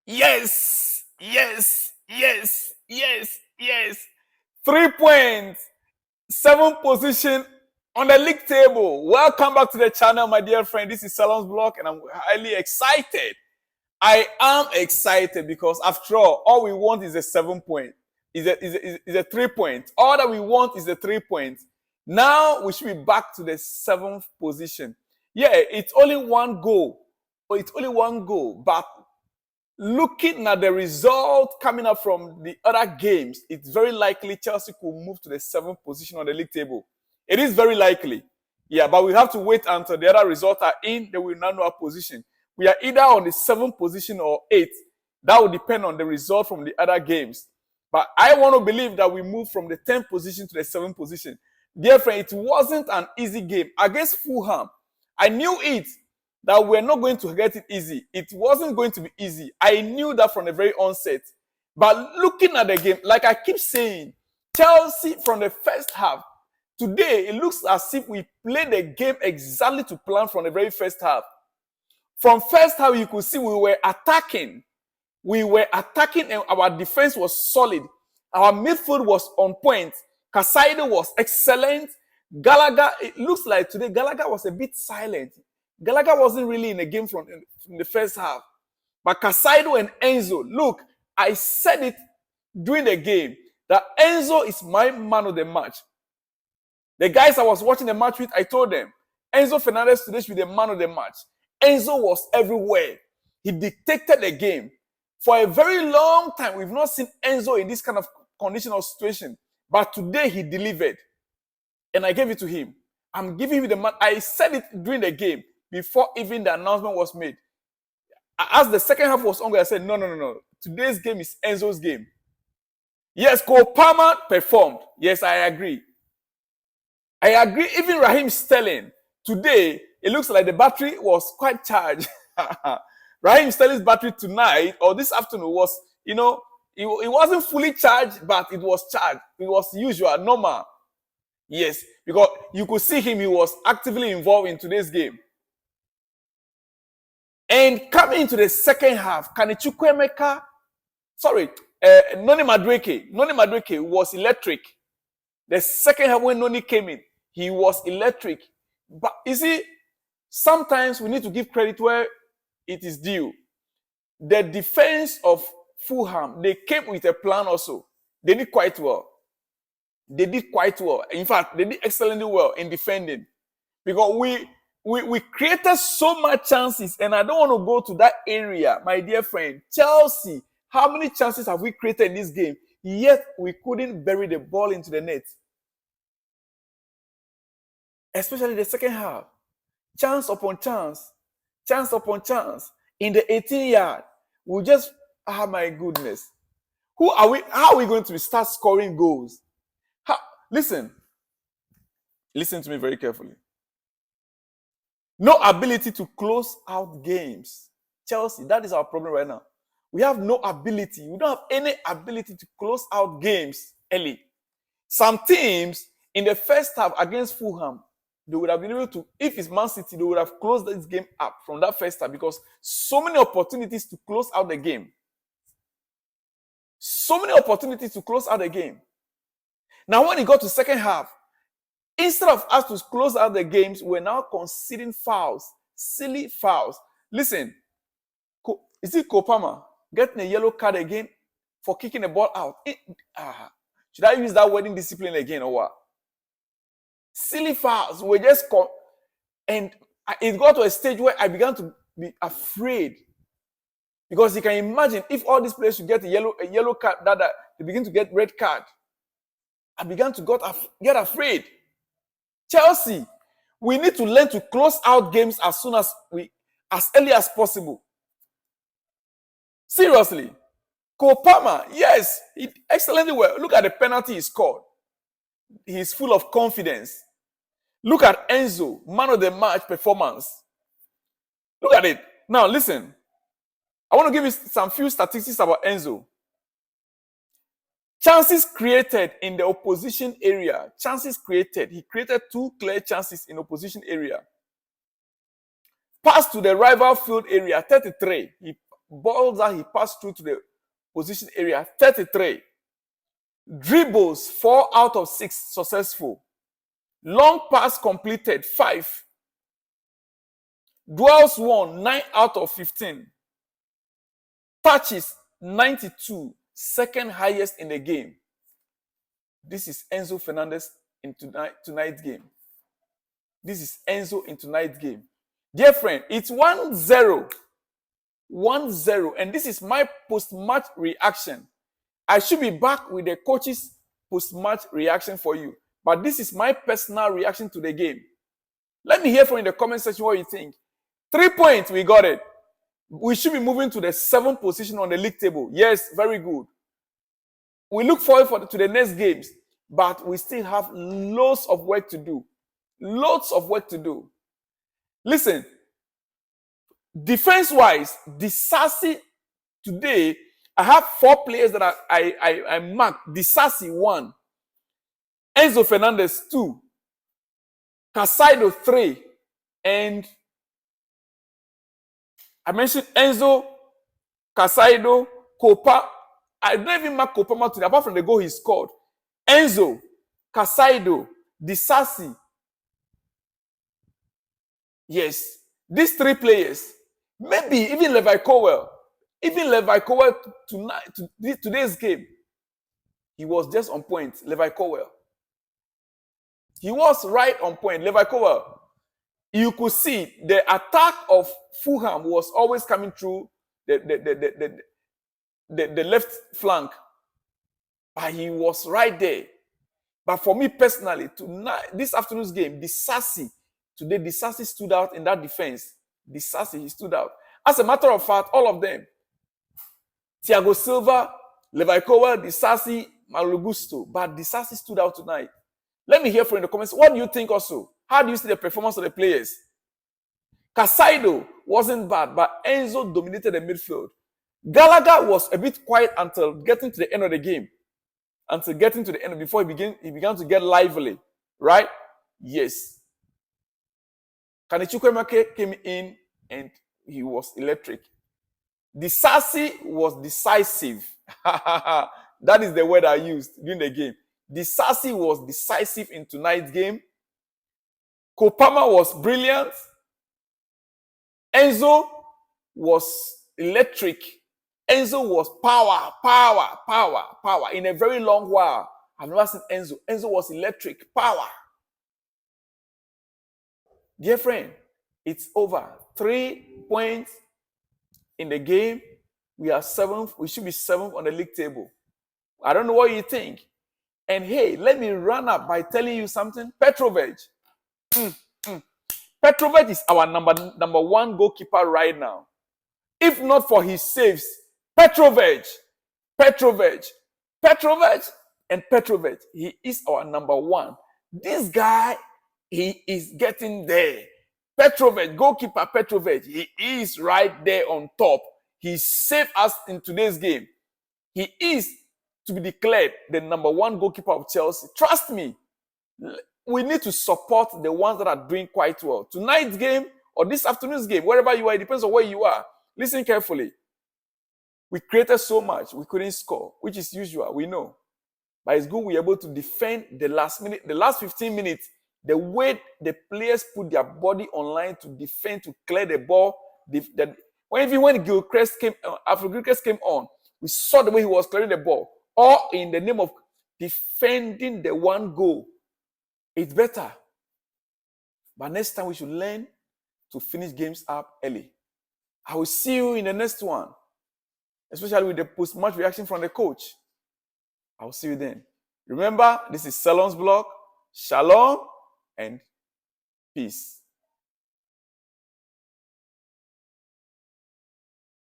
Yes, yes, yes, yes, yes. 3 points, 7th position on the league table. Welcome back to the channel, my dear friend. This is Salon's Blog, and I'm highly excited. I am excited because, after all we want is a 7 point, is a 3 point. All that we want is a 3 point. Now we should be back to the 7th position. Yeah, it's only one goal. It's only one goal, but looking at the result coming up from the other games, it's very likely Chelsea could move to the 7th position on the league table. It is very likely. Yeah, but we have to wait until the other results are in, then we will now know our position. We are either on the 7th position or 8th. That will depend on the result from the other games. But I want to believe that we move from the 10th position to the 7th position. Dear friend, it wasn't an easy game against Fulham. I knew it, that we're not going to get it easy. It wasn't going to be easy. I knew that from the very onset. But looking at the game, like I keep saying, Chelsea from the first half, today it looks as if we played the game exactly to plan from the very first half. From first half, you could see we were attacking. We were attacking and our defense was solid. Our midfield was on point. Caicedo was excellent. Gallagher, it looks like today Gallagher was a bit silent. Gallagher wasn't really in the game from the first half. But Caicedo and Enzo, look, I said it during the game that Enzo is my man of the match. The guys I was watching the match with, I told them, Enzo Fernandez today should be the man of the match. Enzo was everywhere. He dictated the game. For a very long time, we've not seen Enzo in this kind of condition or situation. But today he delivered. And I gave it to him. I'm giving him the man. I said it during the game, before even the announcement was made. As the second half was on, I said, no. Today's game is Enzo's game. Yes, Cole Palmer performed. Yes, I agree. Even Raheem Sterling, today, it looks like the battery was quite charged. Raheem Sterling's battery tonight, or this afternoon, was, it wasn't fully charged, but it was charged. It was usual, normal. Yes, because you could see him, he was actively involved in today's game. And coming into the second half, Noni Madueke was electric. The second half when Noni came in, he was electric. But you see, sometimes we need to give credit where it is due. The defense of Fulham, they came with a plan also. They did quite well. In fact, they did excellently well in defending. Because we created so much chances, and I don't want to go to that area, my dear friend. Chelsea, how many chances have we created in this game? Yet we couldn't bury the ball into the net. Especially the second half. Chance upon chance. In the 18-yard. We just, my goodness. How are we going to start scoring goals? Listen to me very carefully. No ability to close out games. Chelsea, that is our problem right now. We have no ability. We don't have any ability to close out games early. Some teams in the first half against Fulham, they would have been able to, if it's Man City, they would have closed this game up from that first half because so many opportunities to close out the game. Now, when it got to second half, instead of us to close out the games, we're now conceding fouls, silly fouls. Listen, is it Kopama getting a yellow card again for kicking the ball out? Should I use that wedding discipline again or what? Silly fouls. And it got to a stage where I began to be afraid. Because you can imagine if all these players should get a yellow card, that they begin to get red card. I began to get afraid. Chelsea, we need to learn to close out games as early as possible. Seriously. Kopama, yes, he excellently well. Look at the penalty he scored. He's full of confidence. Look at Enzo, man of the match performance. Look at it. Now, listen. I want to give you some few statistics about Enzo. Chances created in the opposition area. He created 2 clear chances in opposition area. Pass to the rival field area, 33. balls that he passed through to the position area, 33. Dribbles, 4 out of 6 successful. Long pass completed, 5. Duels won, 9 out of 15. Touches, 92, second highest in the game. This is Enzo Fernandez in tonight's game. This is Enzo in tonight's game. Dear friend, it's 1-0. 1-0. And this is my post-match reaction. I should be back with the coach's post-match reaction for you. But this is my personal reaction to the game. Let me hear from you in the comment section what you think. 3 points, we got it. We should be moving to the 7th position on the league table. Yes, very good. We look forward to the next games, but we still have loads of work to do. Loads of work to do. Listen, defense-wise, Disasi today, I have 4 players that I marked. Disasi 1, Enzo Fernandez 2, Caicedo 3, and I mentioned Enzo, Caicedo, Copa. I don't even mark Copama today, apart from the goal he scored. Enzo, Caicedo, Disasi. Yes, these 3 players. Maybe even Levi Cowell. Even Levi Cowell today's game. He was just on point. Levi Cowell. He was right on point. Levi Cowell. You could see the attack of Fulham was always coming through the left flank. But he was right there. But for me personally, tonight, this afternoon's game, today Disasi stood out in that defense. Disasi, he stood out. As a matter of fact, all of them, Thiago Silva, Levi Cowell, Disasi, Malogusto, but Disasi stood out tonight. Let me hear from you in the comments. What do you think also? How do you see the performance of the players? Caicedo wasn't bad, but Enzo dominated the midfield. Gallagher was a bit quiet until getting to the end of the game. Until getting to the end, before he began to get lively. Right? Yes. Kanichukwemake came in and he was electric. Disasi was decisive. That is the word I used during the game. Disasi was decisive in tonight's game. Kopama was brilliant. Enzo was electric. Enzo was power. In a very long while, I've never seen Enzo. Enzo was electric, power. Dear friend, it's over. 3 points in the game. We are 7th. We should be 7th on the league table. I don't know what you think. And hey, let me run up by telling you something. Petrovic. Petrovic is our number 1 goalkeeper right now. If not for his saves, Petrovic, he is our number 1. This guy, he is getting there. Petrovic, goalkeeper Petrovic, he is right there on top. He saved us in today's game. He is to be declared the number 1 goalkeeper of Chelsea. Trust me, we need to support the ones that are doing quite well. Tonight's game or this afternoon's game, wherever you are, it depends on where you are. Listen carefully. We created so much, we couldn't score, which is usual, we know. But it's good we're able to defend the last 15 minutes. The way the players put their body online to defend, to clear the ball. Even when Gilchrist came on, we saw the way he was clearing the ball. All in the name of defending the 1 goal. It's better. But next time we should learn to finish games up early. I will see you in the next one. Especially with the post-match reaction from the coach. I will see you then. Remember, this is Salon's blog. Shalom and peace.